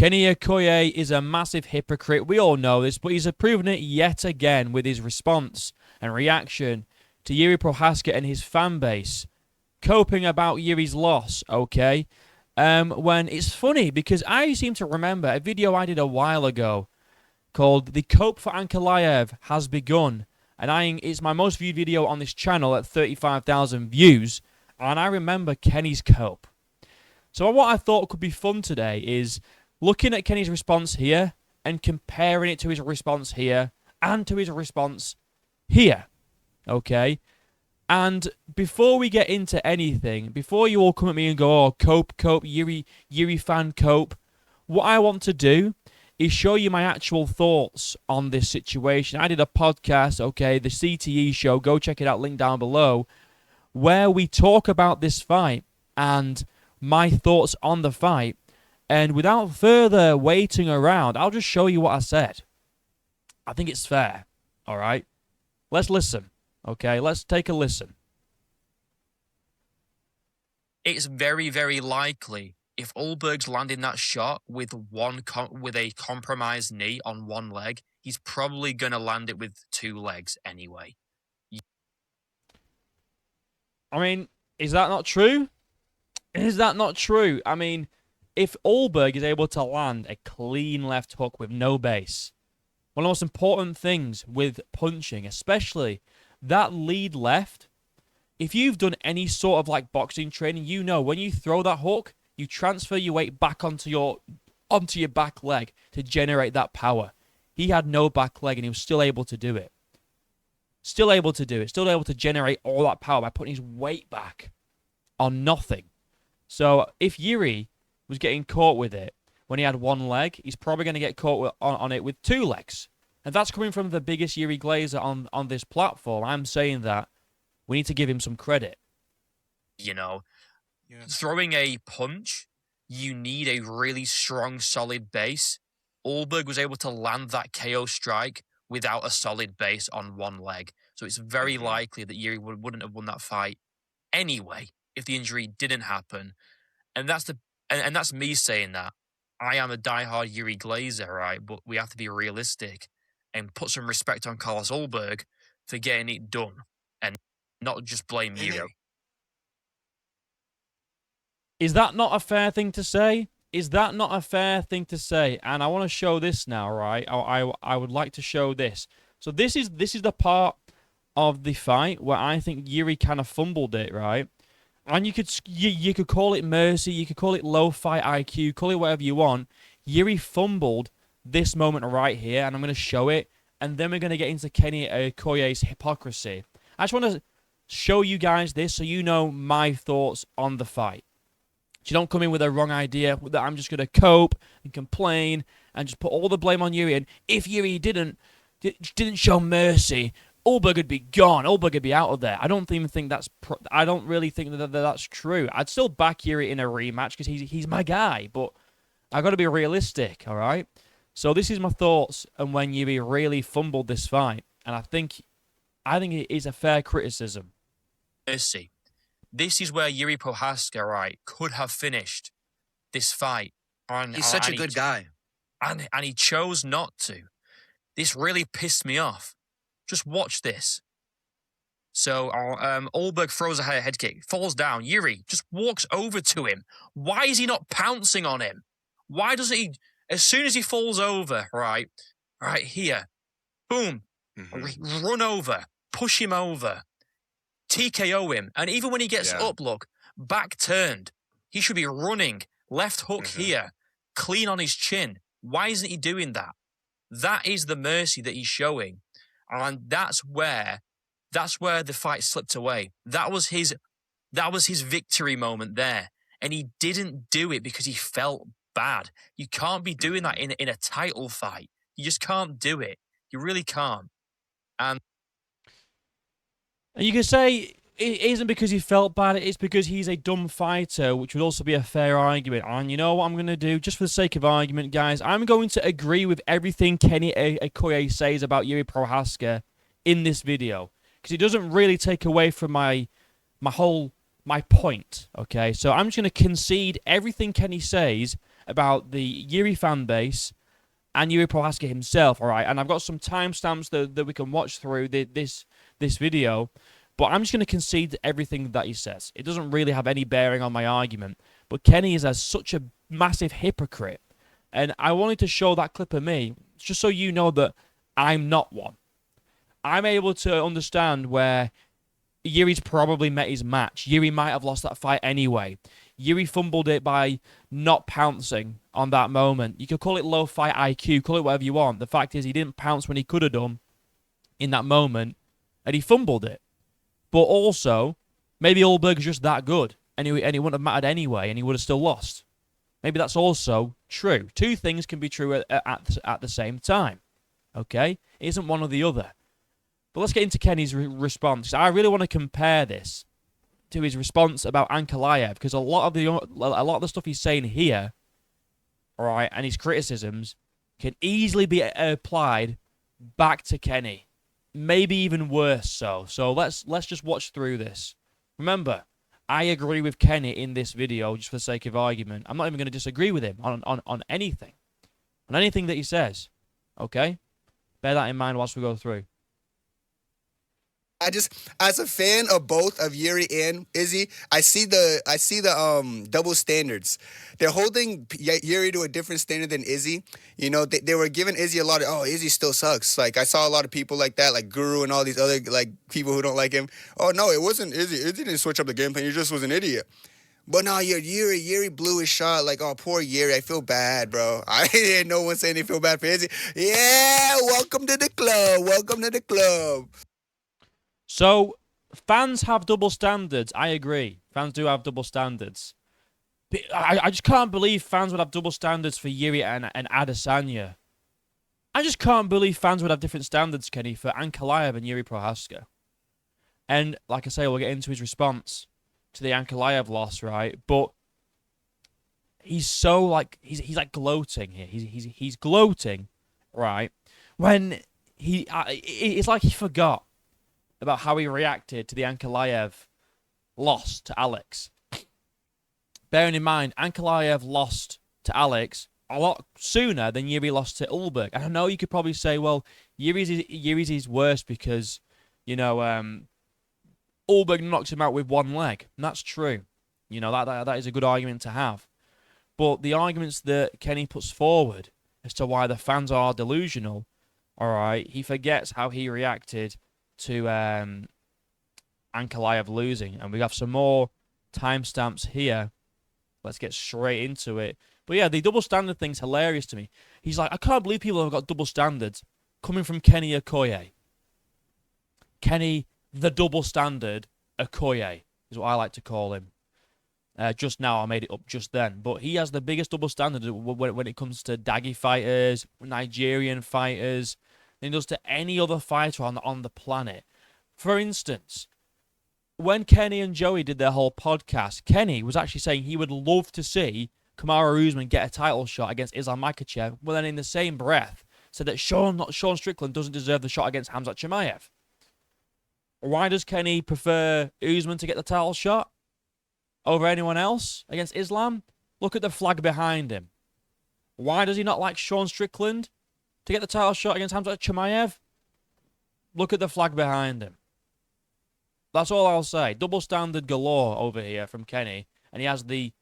Kenny Okoye is a massive hypocrite. We all know this, but he's proven it yet again with his response and reaction to Jiri Prochazka and his fan base coping about Jiri's loss, okay? When it's funny because I seem to remember a video I did a while ago called "The Cope for Ankalaev Has Begun," and it's my most viewed video on this channel at 35,000 views, and I remember Kenny's cope. So what I thought could be fun today is looking at Kenny's response here and comparing it to his response here and to his response here, okay? And before we get into anything, before you all come at me and go, oh, cope, Jiri fan cope, what I want to do is show you my actual thoughts on this situation. I did a podcast, okay, the CTE show, go check it out, link down below, where we talk about this fight and my thoughts on the fight. And without further waiting around, I'll just show you what I said. I think it's fair, all right? Let's listen, okay? Let's take a listen. It's very, very likely if Ulberg's landing that shot with a compromised knee on one leg, he's probably going to land it with two legs anyway. I mean, is that not true? Is that not true? I mean, if Ulberg is able to land a clean left hook with no base, one of the most important things with punching, especially that lead left, if you've done any sort of like boxing training, you know when you throw that hook, you transfer your weight back onto your back leg to generate that power. He had no back leg and he was still able to do it. Still able to do it. Still able to generate all that power by putting his weight back on nothing. So if Jiri was getting caught with it when he had one leg, he's probably going to get caught on it with two legs. And that's coming from the biggest Jiri Glazer on this platform. I'm saying that we need to give him some credit. You know, throwing a punch, you need a really strong, solid base. Ulberg was able to land that KO strike without a solid base on one leg. So it's very likely that Jiri wouldn't have won that fight anyway if the injury didn't happen. And that's me saying that. I am a diehard Jiri Glazer, right? But we have to be realistic and put some respect on Carlos Ulberg for getting it done and not just blame Jiri. Is that not a fair thing to say? Is that not a fair thing to say? And I want to show this now, right? I would like to show this. So this is the part of the fight where I think Jiri kind of fumbled it, right? And you could call it mercy, you could call it low fight IQ, call it whatever you want. Jiri fumbled this moment right here, and I'm going to show it, and then we're going to get into Kenny Okoye's hypocrisy. I just want to show you guys this so you know my thoughts on the fight. So you don't come in with a wrong idea that I'm just going to cope and complain and just put all the blame on Jiri. And if Jiri didn't show mercy, Ulberg would be gone. Ulberg would be out of there. I don't even think that's. I don't really think that that's true. I'd still back Jiri in a rematch because he's my guy, but I got to be realistic. All right. So this is my thoughts on when Jiri really fumbled this fight, and I think it is a fair criticism. Mercy. This is where Jiri Prochazka, right, could have finished this fight. He's such a good guy, and he chose not to. This really pissed me off. Just watch this. So Ulberg throws a head kick, falls down. Jiri just walks over to him. Why is he not pouncing on him? Why doesn't he? As soon as he falls over, right here, boom, run over, push him over, TKO him. And even when he gets up, look, back turned. He should be running, left hook here, clean on his chin. Why isn't he doing that? That is the mercy that he's showing. And that's where the fight slipped away. That was his victory moment there. And he didn't do it because he felt bad. You can't be doing that in a title fight. You just can't do it. You really can't. And you can say it isn't because he felt bad, it's because he's a dumb fighter, which would also be a fair argument. And you know what I'm going to do? Just for the sake of argument, guys, I'm going to agree with everything Kenny Okoye says about Jiri Prochazka in this video, because it doesn't really take away from my point, okay? So I'm just going to concede everything Kenny says about the Jiri fan base and Jiri Prochazka himself, all right? And I've got some timestamps that we can watch through this video, but I'm just going to concede to everything that he says. It doesn't really have any bearing on my argument, but Kenny is such a massive hypocrite, and I wanted to show that clip of me just so you know that I'm not one. I'm able to understand where Jiri's probably met his match. Jiri might have lost that fight anyway. Jiri fumbled it by not pouncing on that moment. You could call it low fight IQ, call it whatever you want. The fact is he didn't pounce when he could have done in that moment, and he fumbled it. But also, maybe Oldberg is just that good, and he wouldn't have mattered anyway, and he would have still lost. Maybe that's also true. Two things can be true at the same time. Okay? It isn't one or the other. But let's get into Kenny's response. I really want to compare this to his response about Ankalaev, because a lot of the stuff he's saying here, all right, and his criticisms can easily be applied back to Kenny, maybe even worse so. So let's just watch through this. Remember, I agree with Kenny in this video just for the sake of argument. I'm not even going to disagree with him on anything that he says. Okay, bear that in mind whilst we go through. I just, as a fan of both of Jiri and Izzy, I see the double standards. They're holding Jiri to a different standard than Izzy. You know, they were giving Izzy a lot of, oh, Izzy still sucks. Like, I saw a lot of people like that, like Guru and all these other, like, people who don't like him. Oh, no, it wasn't Izzy. Izzy didn't switch up the game plan. He just was an idiot. But no, Jiri blew his shot. Like, oh, poor Jiri. I feel bad, bro. I didn't no one saying they feel bad for Izzy. Yeah, welcome to the club. Welcome to the club. So, fans have double standards. I agree. Fans do have double standards. But I just can't believe fans would have double standards for Jiri and Adesanya. I just can't believe fans would have different standards, Kenny, for Ankalaev and Jiri Prochazka. And, like I say, we'll get into his response to the Ankalaev loss, right? But he's so, like, he's like gloating here. He's gloating, right? When it's like he forgot about how he reacted to the Ankalaev loss to Alex. Bearing in mind, Ankalaev lost to Alex a lot sooner than Jiri lost to Ulberg. And I know you could probably say, well, Jiri's is worse because, you know, Ulberg knocks him out with one leg. And that's true. You know, that is a good argument to have. But the arguments that Kenny puts forward as to why the fans are delusional, all right, he forgets how he reacted to Ankalaev losing. And we have some more timestamps here. Let's get straight into it. But yeah, the double standard thing's hilarious to me. He's like, I can't believe people have got double standards coming from Kenny Okoye. Kenny, the double standard Okoye, is what I like to call him. Just now, I made it up just then. But he has the biggest double standard when it comes to Daggy fighters, Nigerian fighters, than he does to any other fighter on the planet. For instance, when Kenny and Joey did their whole podcast, Kenny was actually saying he would love to see Kamaru Usman get a title shot against Islam Makhachev, but then in the same breath said that Sean Strickland doesn't deserve the shot against Khamzat Chimaev. Why does Kenny prefer Usman to get the title shot over anyone else against Islam? Look at the flag behind him. Why does he not like Sean Strickland to get the title shot against Khamzat Chimaev? Look at the flag behind him. That's all I'll say. Double standard galore over here from Kenny. And he has the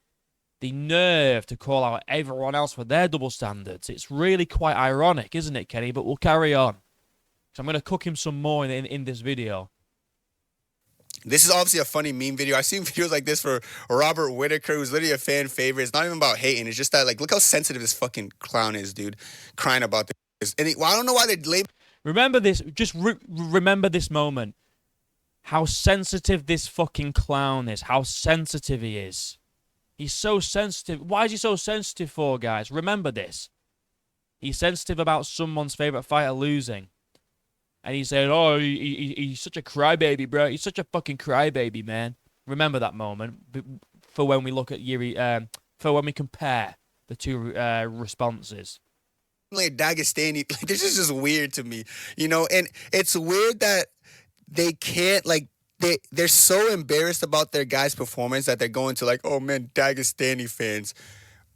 nerve to call out everyone else for their double standards. It's really quite ironic, isn't it, Kenny? But we'll carry on. So I'm going to cook him some more in this video. This is obviously a funny meme video. I've seen videos like this for Robert Whittaker, who's literally a fan favorite. It's not even about hating. It's just that, like, look how sensitive this fucking clown is, dude. Crying about this. And I don't know why they label. Remember this. Just remember this moment. How sensitive this fucking clown is. How sensitive he is. He's so sensitive. Why is he so sensitive for, guys? Remember this. He's sensitive about someone's favourite fighter losing. And he said, oh, he's such a crybaby, bro. He's such a fucking crybaby, man. Remember that moment for when we look at Jiri, for when we compare the two responses. Like Dagestani, like, this is just weird to me, you know? And it's weird that they can't, like, they're so embarrassed about their guy's performance that they're going to, like, oh, man, Dagestani fans.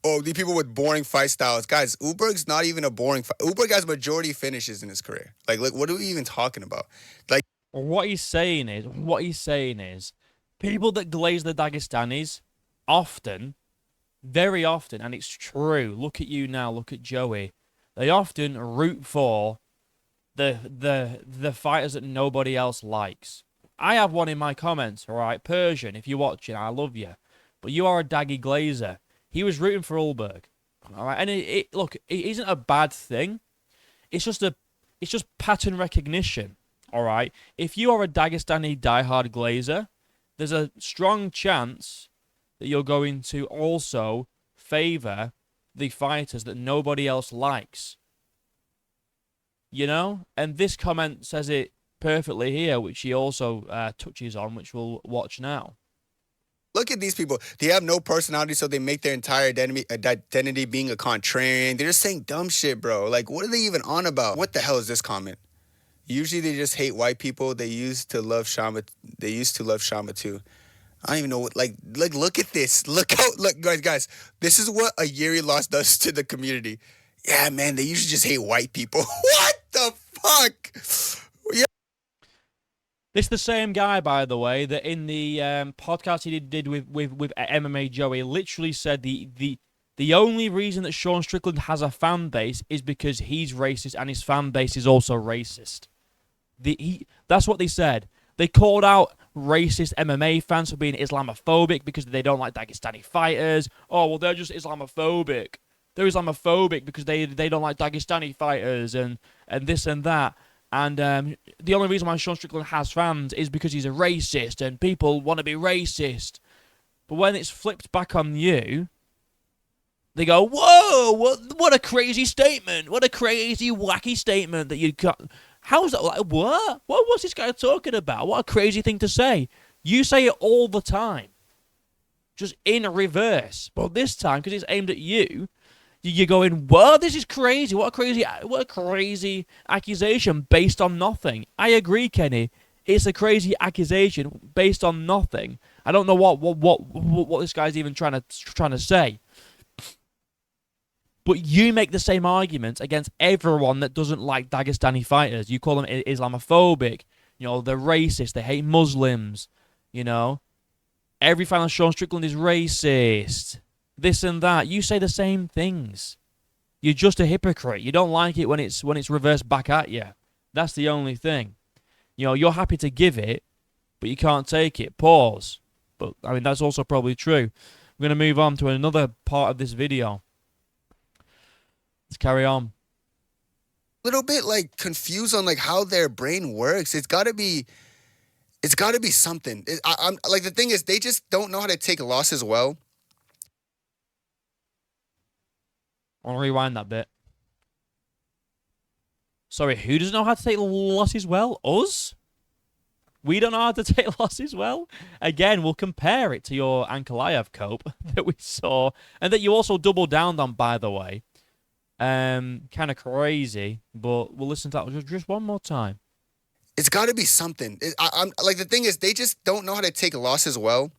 Oh, the people with boring fight styles. Guys, Uberg's not even a boring fight. Uberg has majority finishes in his career. Like, look, what are we even talking about? Like, What he's saying is, people that glaze the Dagestanis often, very often, and it's true. Look at you now. Look at Joey. They often root for the fighters that nobody else likes. I have one in my comments. All right, Persian. If you're watching, I love you, but you are a Daggy glazer. He was rooting for Ulberg. All right, and look, it isn't a bad thing. It's just pattern recognition. All right, if you are a Dagestani diehard glazer, there's a strong chance that you're going to also favor the fighters that nobody else likes. You know? And this comment says it perfectly here, which he also touches on, which we'll watch now. look at these people. They have no personality, so they make their entire identity being a contrarian. They're just saying dumb shit, bro. Like, what are they even on about? What the hell is this comment? Usually they just hate white people. They used to love Shama too. I don't even know what, like, look at this. Look, guys. This is what a Yuri loss does to the community. Yeah, man, they usually just hate white people. What the fuck? Yeah. This is the same guy, by the way, that in the podcast he did with MMA Joey literally said the only reason that Sean Strickland has a fan base is because he's racist and his fan base is also racist. That's what they said. They called out racist MMA fans for being Islamophobic because they don't like Dagestani fighters. Oh, well, they're just Islamophobic. They're Islamophobic because they don't like Dagestani fighters and this and that. And the only reason why Sean Strickland has fans is because he's a racist and people want to be racist. But when it's flipped back on you, they go, whoa, what a crazy statement. What a crazy, wacky statement that you got. How's that? Like, what? What's this guy talking about? What a crazy thing to say. You say it all the time. Just in reverse. But this time, because it's aimed at you, you're going, what? This is crazy. What a crazy accusation based on nothing. I agree, Kenny. It's a crazy accusation based on nothing. I don't know what this guy's even trying to say. But you make the same argument against everyone that doesn't like Dagestani fighters. You call them Islamophobic. You know, they're racist. They hate Muslims. You know, every fan of Sean Strickland is racist. This and that. You say the same things. You're just a hypocrite. You don't like it when it's reversed back at you. That's the only thing. You know, you're happy to give it, but you can't take it. Pause. But, I mean, that's also probably true. We're going to move on to another part of this video. Let's carry on. A little bit like confused on like how their brain works. It's got to be something. I'm like, the thing is, they just don't know how to take losses well. I'll rewind that bit. Sorry, who doesn't know how to take losses well? Us? We don't know how to take losses well? Again, we'll compare it to your Ankalaev cope that we saw, and that you also doubled down on, by the way. Kind of crazy, but we'll listen to that just one more time. It's got to be something. I'm like, the thing is, they just don't know how to take losses well.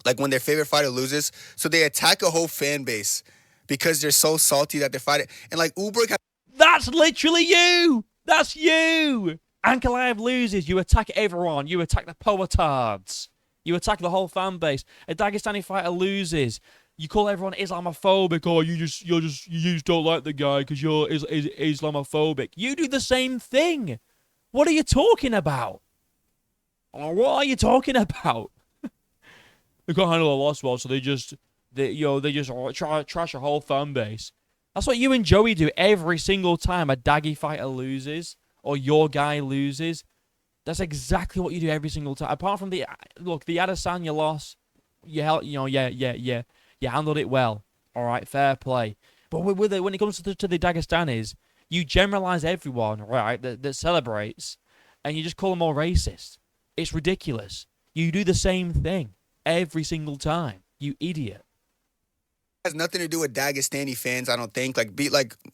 Like when their favorite fighter loses, so they attack a whole fan base because they're so salty that they're fighting. And like Uberg, that's literally you. That's you. Ankalaev loses, you attack everyone. You attack the poetards. You attack the whole fan base. A Dagestani fighter loses. You call everyone Islamophobic, or you just don't like the guy because you're Islamophobic. You do the same thing. What are you talking about? What are you talking about? They can't handle a loss well, so they just trash a whole fan base. That's what you and Joey do every single time a Daggy fighter loses or your guy loses. That's exactly what you do every single time. Apart from the Adesanya loss, you handled it well. All right, fair play. But when it comes to the Dagestanis, you generalize everyone, right, that celebrates, and you just call them all racist. It's ridiculous. You do the same thing every single time. You idiot. Has nothing to do with Dagestani fans, I don't think. Like,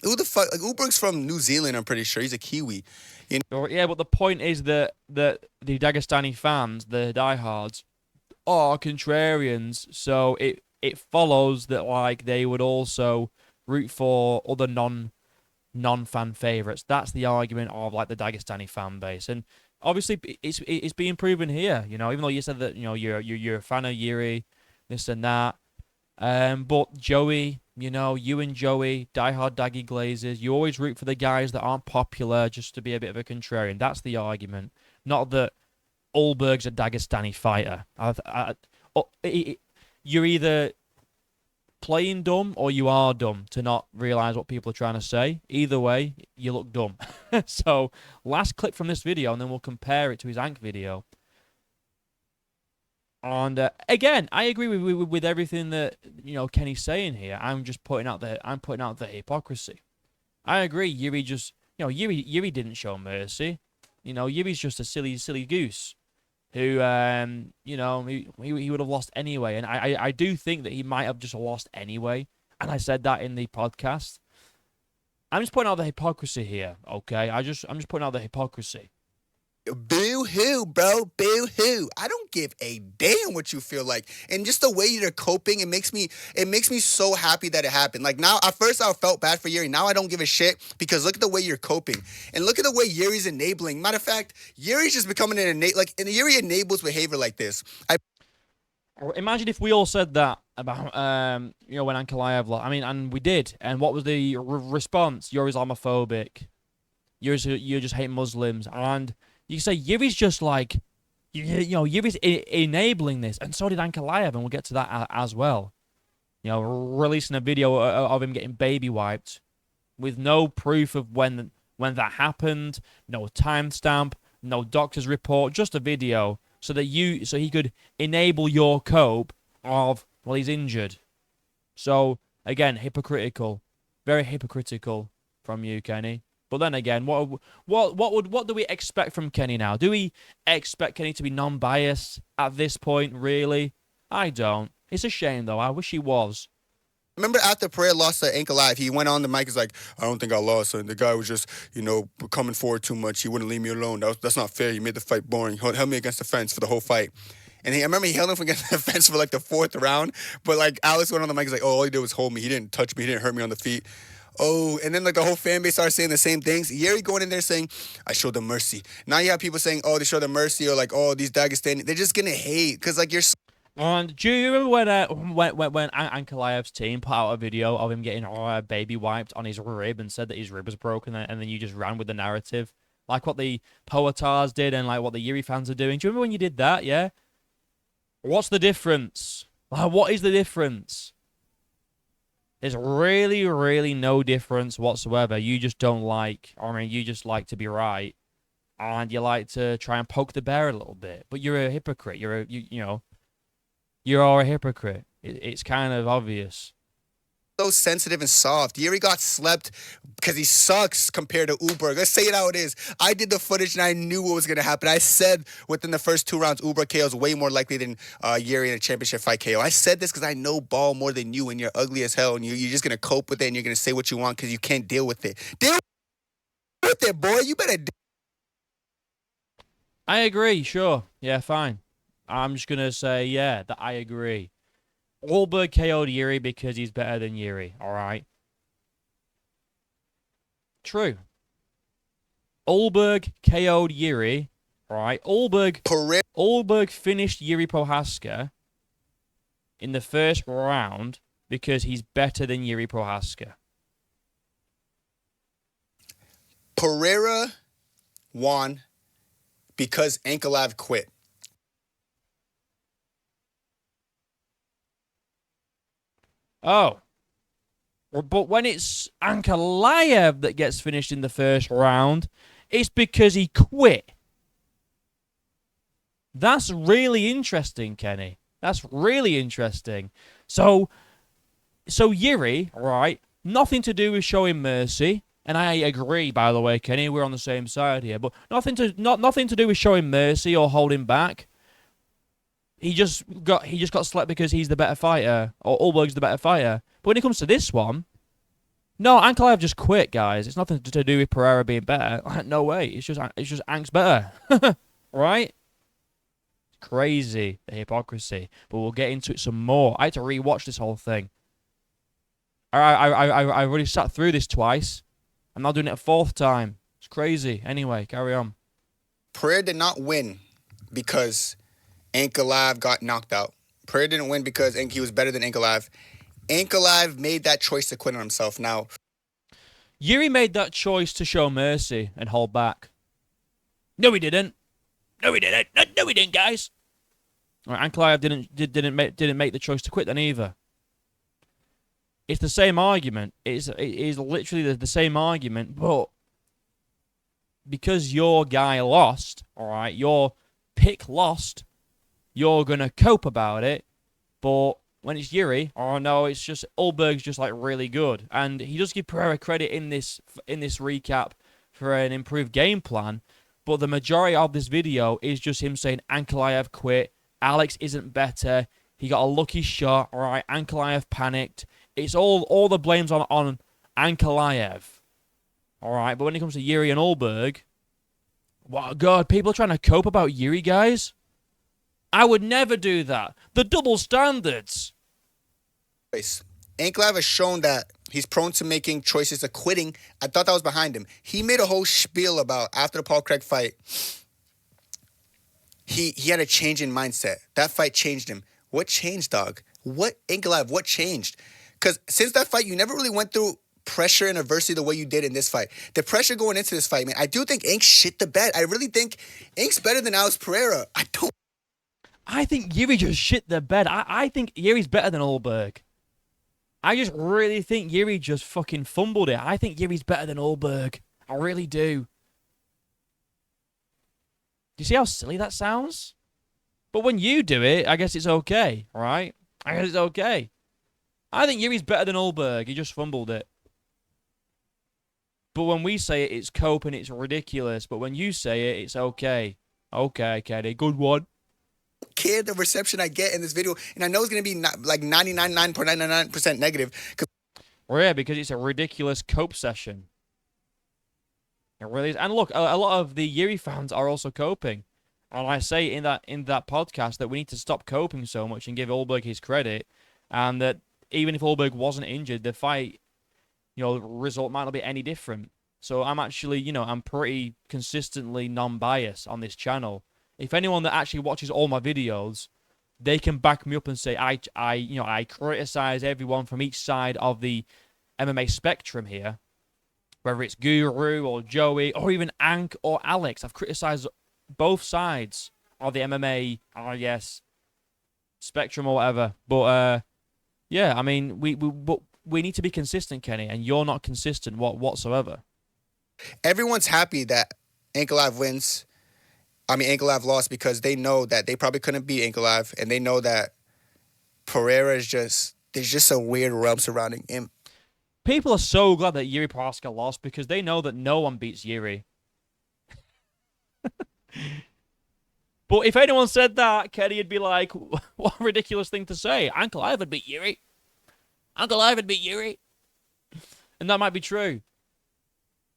who the fuck? Like, Uberg's from New Zealand, I'm pretty sure. He's a Kiwi. You know? Yeah, but the point is that the Dagestani fans, the diehards, are contrarians, so it it follows that like they would also root for other non-fan favorites. That's the argument of like the Dagestani fan base, and obviously it's being proven here. You know, even though you said that you're a fan of Jiri, this and that, but Joey, you know, you and Joey, diehard Daggy Glazers, you always root for the guys that aren't popular just to be a bit of a contrarian. That's the argument, not that Ulberg's a Dagestani fighter. You're either playing dumb or you are dumb to not realize what people are trying to say. Either way, you look dumb. So, last clip from this video, and then we'll compare it to his Ank video. And again, I agree with everything that Kenny's saying here. I'm just pointing out the hypocrisy. I agree. Jiri didn't show mercy. Yuri's just a silly goose who he would have lost anyway. And I do think that he might have just lost anyway. And I said that in the podcast. I'm just pointing out the hypocrisy here, okay? I'm just pointing out the hypocrisy. Boo-hoo, bro. Boo-hoo. I don't give a damn what you feel like. And just the way you're coping, it makes me so happy that it happened. Like, now, at first I felt bad for Jiri. Now I don't give a shit because look at the way you're coping. And look at the way Yuri's enabling. Matter of fact, Yuri's just becoming and Jiri enables behavior like this. Imagine if we all said that about, when Ankalaev lost. I mean, and we did. And what was the response? Yuri's homophobic. You just hate Muslims. And you say Yuri's just like, Yuri's enabling this, and so did Ankalaev, and we'll get to that as well. Releasing a video of him getting baby wiped with no proof of when that happened, no timestamp, no doctor's report, just a video, so he could enable your cope of, well, he's injured. So again, hypocritical, very hypocritical from you, Kenny. But then again, what do we expect from Kenny now? Do we expect Kenny to be non-biased at this point, really? I don't. It's a shame, though. I wish he was. Remember after Pereira lost to Ankalaev, he went on the mic, he's like, I don't think I lost. And the guy was just, coming forward too much. He wouldn't leave me alone. That's not fair. He made the fight boring. He held me against the fence for the whole fight. And I remember he held him against the fence for like the 4th round. But like Alex went on the mic, he's like, all he did was hold me. He didn't touch me. He didn't hurt me on the feet. Oh, and then like the whole fan base started saying the same things. Jiri going in there saying, I showed them mercy. Now you have people saying, oh, they showed them mercy, or like, oh, these Dagestani, they're just gonna hate because like you're. And do you remember when Ankalaev's team put out a video of him getting baby wiped on his rib and said that his rib was broken, and then you just ran with the narrative, like what the Poatars did and like what the Jiri fans are doing? Do you remember when you did that? Yeah. What's the difference? Like, what is the difference? There's really, really no difference whatsoever. You just don't like, you just like to be right, and you like to try and poke the bear a little bit. But you're a hypocrite. You're a hypocrite. It's kind of obvious. So sensitive and soft. Jiri got slept because he sucks compared to Ulberg. Let's say it how it is. I did the footage and I knew what was going to happen. I said within the first 2 rounds, Ulberg KO is way more likely than Jiri in a championship fight KO. I said this because I know ball more than you, and you're ugly as hell, and you're just going to cope with it, and you're going to say what you want because you can't deal with it. Deal with it, boy. You better. I agree, sure. Yeah, fine. I'm just going to say, yeah, that I agree. Ulberg KO'd Jiri because he's better than Jiri, alright? True. Ulberg KO'd Jiri, alright? Ulberg finished Jiri Prochazka in the first round because he's better than Jiri Prochazka. Pereira won because Ankalaev quit. Oh. But when it's Ankalaev that gets finished in the first round, it's because he quit. That's really interesting, Kenny. That's really interesting. So Jiri, right, nothing to do with showing mercy. And I agree, by the way, Kenny, we're on the same side here. But nothing to do with showing mercy or holding back. He just got slept because he's the better fighter, or Ulberg's the better fighter. But when it comes to this one, no, Ankalaev just quit, guys. It's nothing to do with Pereira being better. No way. It's just Ank's better, right? crazy, the hypocrisy. But we'll get into it some more. I had to rewatch this whole thing. I already sat through this twice. I'm now doing it a fourth time. It's crazy. Anyway, carry on. Pereira did not win because Ankalaev got knocked out. Pereira didn't win because he was better than Ankalaev. Ankalaev made that choice to quit on himself. Now, Jiri made that choice to show mercy and hold back. No, he didn't. No, he didn't. No, he didn't, guys. All right, Ankalaev didn't make the choice to quit then either. It's the same argument. It is literally the same argument, but because your guy lost, all right, your pick lost, you're gonna cope about it. But when it's Jiri, oh no, it's just Ulberg's just like really good, and he does give Pereira credit in this recap for an improved game plan. But the majority of this video is just him saying Ankalaev quit, Alex isn't better, he got a lucky shot, all right, Ankalaev panicked. It's all the blame's on Ankalaev. All right, but when it comes to Jiri and Ulberg, wow, God, people are trying to cope about Jiri, guys. I would never do that. The double standards. Ankalaev has shown that he's prone to making choices to quitting. I thought that was behind him. He made a whole spiel about after the Paul Craig fight. He had a change in mindset. That fight changed him. What changed, dog? What, Ankalaev, what changed? Because since that fight, you never really went through pressure and adversity the way you did in this fight. The pressure going into this fight, man, I do think Ink shit the bed. I really think Ink's better than Alex Pereira. I think Jiri just shit the bed. I think Yuri's better than Ulberg. I just really think Jiri just fucking fumbled it. I think Yuri's better than Ulberg. I really do. Do you see how silly that sounds? But when you do it, I guess it's okay, right? I guess it's okay. I think Yuri's better than Ulberg. He just fumbled it. But when we say it, it's cope and it's ridiculous. But when you say it, it's okay. Okay, Kenny. Good one. Care the reception I get in this video, and I know it's going to be like 99.99% negative. Well, yeah, because it's a ridiculous cope session. It really is. And look, a lot of the Jiri fans are also coping. And I say in that podcast that we need to stop coping so much and give Ulberg his credit, and that even if Ulberg wasn't injured, the fight, result might not be any different. So I'm actually, I'm pretty consistently non-biased on this channel. If anyone that actually watches all my videos, they can back me up and say I criticize everyone from each side of the MMA spectrum here, whether it's Guru or Joey or even Ank or Alex. I've criticized both sides of the MMA, spectrum or whatever. But yeah, I mean, we need to be consistent, Kenny, and you're not consistent whatsoever. Everyone's happy that Ankalaev wins. Ankalaev lost because they know that they probably couldn't beat Ankalaev, and they know that Pereira is there's just a weird realm surrounding him. People are so glad that Jiri Prochazka lost because they know that no one beats Jiri. But if anyone said that, Kenny would be like, what a ridiculous thing to say. Ankalaev would beat Jiri. Ankalaev would beat Jiri. And that might be true.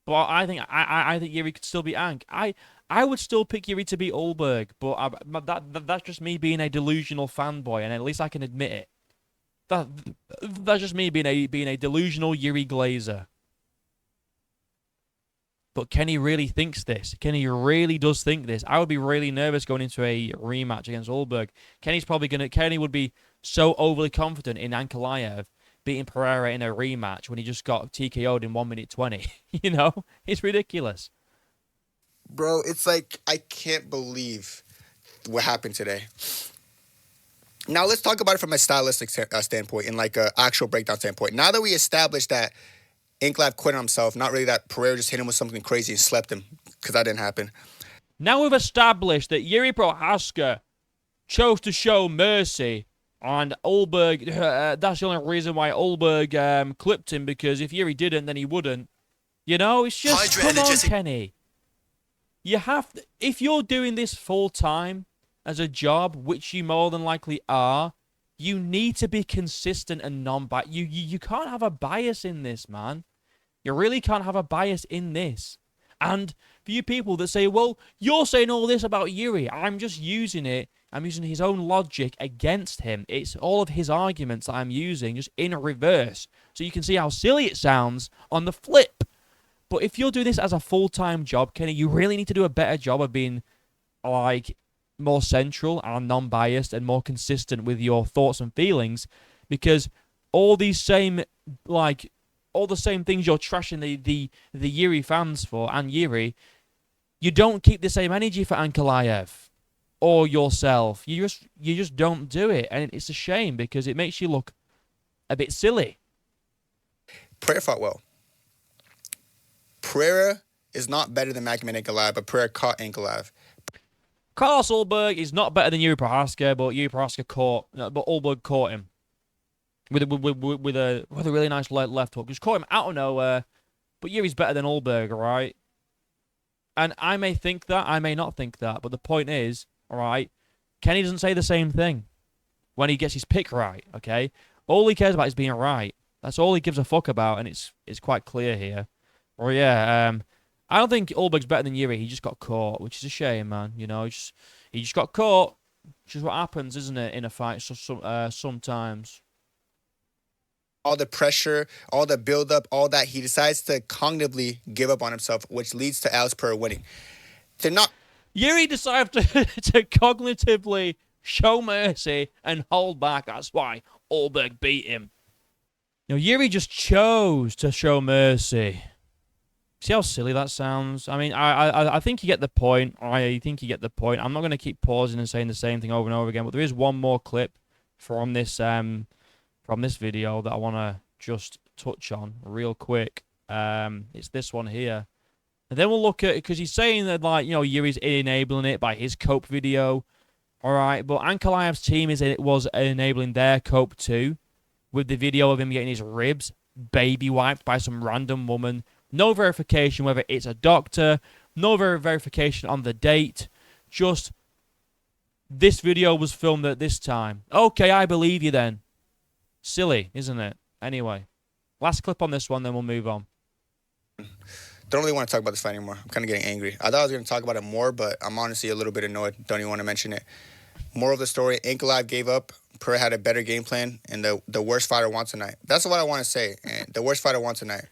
But I think Jiri could still beat Ank. I would still pick Jiri to beat Ulberg, but that's just me being a delusional fanboy, and at least I can admit it. That's just me being a delusional Jiri Glazer. But Kenny really thinks this. Kenny really does think this. I would be really nervous going into a rematch against Ulberg. Kenny would be so overly confident in Ankalaev beating Pereira in a rematch when he just got TKO'd in 1 minute 20. It's ridiculous. Bro, it's like, I can't believe what happened today. Now, let's talk about it from a stylistic standpoint and like an actual breakdown standpoint. Now that we established that Ankalaev quit on himself, not really that Pereira just hit him with something crazy and slept him, because that didn't happen. Now we've established that Jiri Prochazka chose to show mercy, and Ulberg, that's the only reason why Ulberg clipped him, because if Jiri didn't, then he wouldn't. It's just, come on, Kenny. You have to, if you're doing this full time as a job, which you more than likely are, you need to be consistent and non-biased. You can't have a bias in this, man. You really can't have a bias in this. And for you people that say, well, you're saying all this about Jiri, I'm just using it I'm using his own logic against him. It's all of his arguments that I'm using just in reverse. So you can see how silly it sounds on the flip. But if you're doing this as a full-time job, Kenny, you really need to do a better job of being, like, more central and non-biased and more consistent with your thoughts and feelings, because all these same, like, all the same things you're trashing the Jiri fans for, and Jiri, you don't keep the same energy for Ankalaev or yourself. You just don't do it, and it's a shame because it makes you look a bit silly. Pereira fought well. Pereira is not better than Magomed Ankalaev, but Pereira caught Ankalaev. Carlos Ulberg is not better than Jiri Prochazka, but Ulberg caught him with a really nice left hook. Just caught him out of nowhere. But Yuri's better than Ulberg, all right? And I may think that, I may not think that, but the point is, all right, Kenny doesn't say the same thing when he gets his pick right, okay? All he cares about is being right. That's all he gives a fuck about, and it's quite clear here. Well, yeah, I don't think Ulberg's better than Jiri. He just got caught, which is a shame, man. You know, he just got caught, which is what happens, isn't it, in a fight sometimes. All the pressure, all the build-up, all that, he decides to cognitively give up on himself, which leads to Alex Pereira winning. They're not... Jiri decided to cognitively show mercy and hold back. That's why Ulberg beat him. You know, Jiri just chose to show mercy. See how silly that sounds? I mean, I think you get the point. I think you get the point. I'm not going to keep pausing and saying the same thing over and over again, but there is one more clip from this video that I want to just touch on real quick. It's this one here. And then we'll look at, because he's saying that, like, you know, Yuri's enabling it by his cope video. All right, but Ankalaev's team was enabling their cope too, with the video of him getting his ribs baby wiped by some random woman. No verification whether it's a doctor. No verification on the date. Just, this video was filmed at this time. Okay, I believe you then. Silly, isn't it? Anyway, last clip on this one, then we'll move on. Don't really want to talk about this fight anymore. I'm kind of getting angry. I thought I was going to talk about it more, but I'm honestly a little bit annoyed. Don't even want to mention it. Moral of the story, Ankalaev gave up. Pereira had a better game plan, and the worst fighter won tonight. That's what I want to say. And the worst fighter won tonight.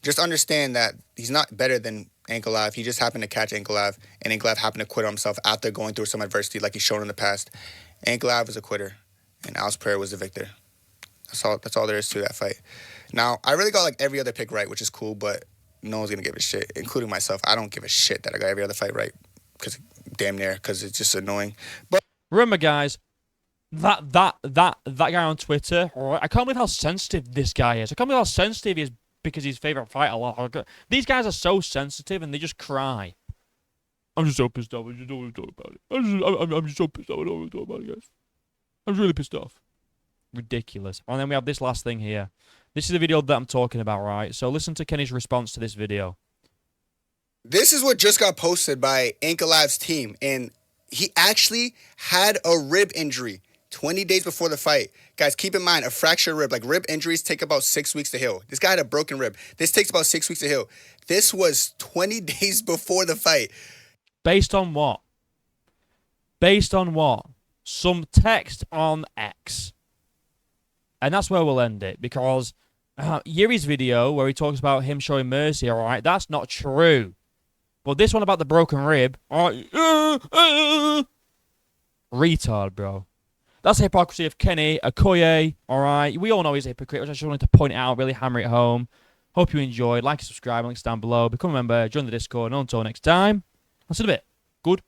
Just understand that he's not better than Ankalaev. He just happened to catch Ankalaev, and Ankalaev happened to quit on himself after going through some adversity like he's shown in the past. Ankalaev was a quitter, and Alex Pereira was the victor. That's all there is to that fight. Now, I really got like every other pick right, which is cool, but no one's going to give a shit, including myself. I don't give a shit that I got every other fight right, because it's just annoying. But remember, guys, that guy on Twitter, right, I can't believe how sensitive this guy is. I can't believe how sensitive he is because his favorite fight a lot. These guys are so sensitive and they just cry. I'm just so pissed off. I just don't want to talk about it. I'm just so pissed off. I don't want to talk about it, guys. I'm really pissed off. Ridiculous. And then we have this last thing here. This is the video that I'm talking about, right? So listen to Kenny's response to this video. This is what just got posted by Ankalaev's team, and he actually had a rib injury 20 days before the fight. Guys, keep in mind, a fractured rib, like rib injuries take about 6 weeks to heal. This guy had a broken rib. This takes about 6 weeks to heal. This was 20 days before the fight. Based on what? Based on what? Some text on X. And that's where we'll end it, because Yuri's video where he talks about him showing mercy, all right, that's not true. But this one about the broken rib, all right, retard, bro. That's the hypocrisy of Kenny, Okoye, all right. We all know he's a hypocrite, which I just wanted to point it out, really hammer it home. Hope you enjoyed. Like and subscribe, links down below. Become a member, join the Discord, and until next time, I'll see you in a bit. Good.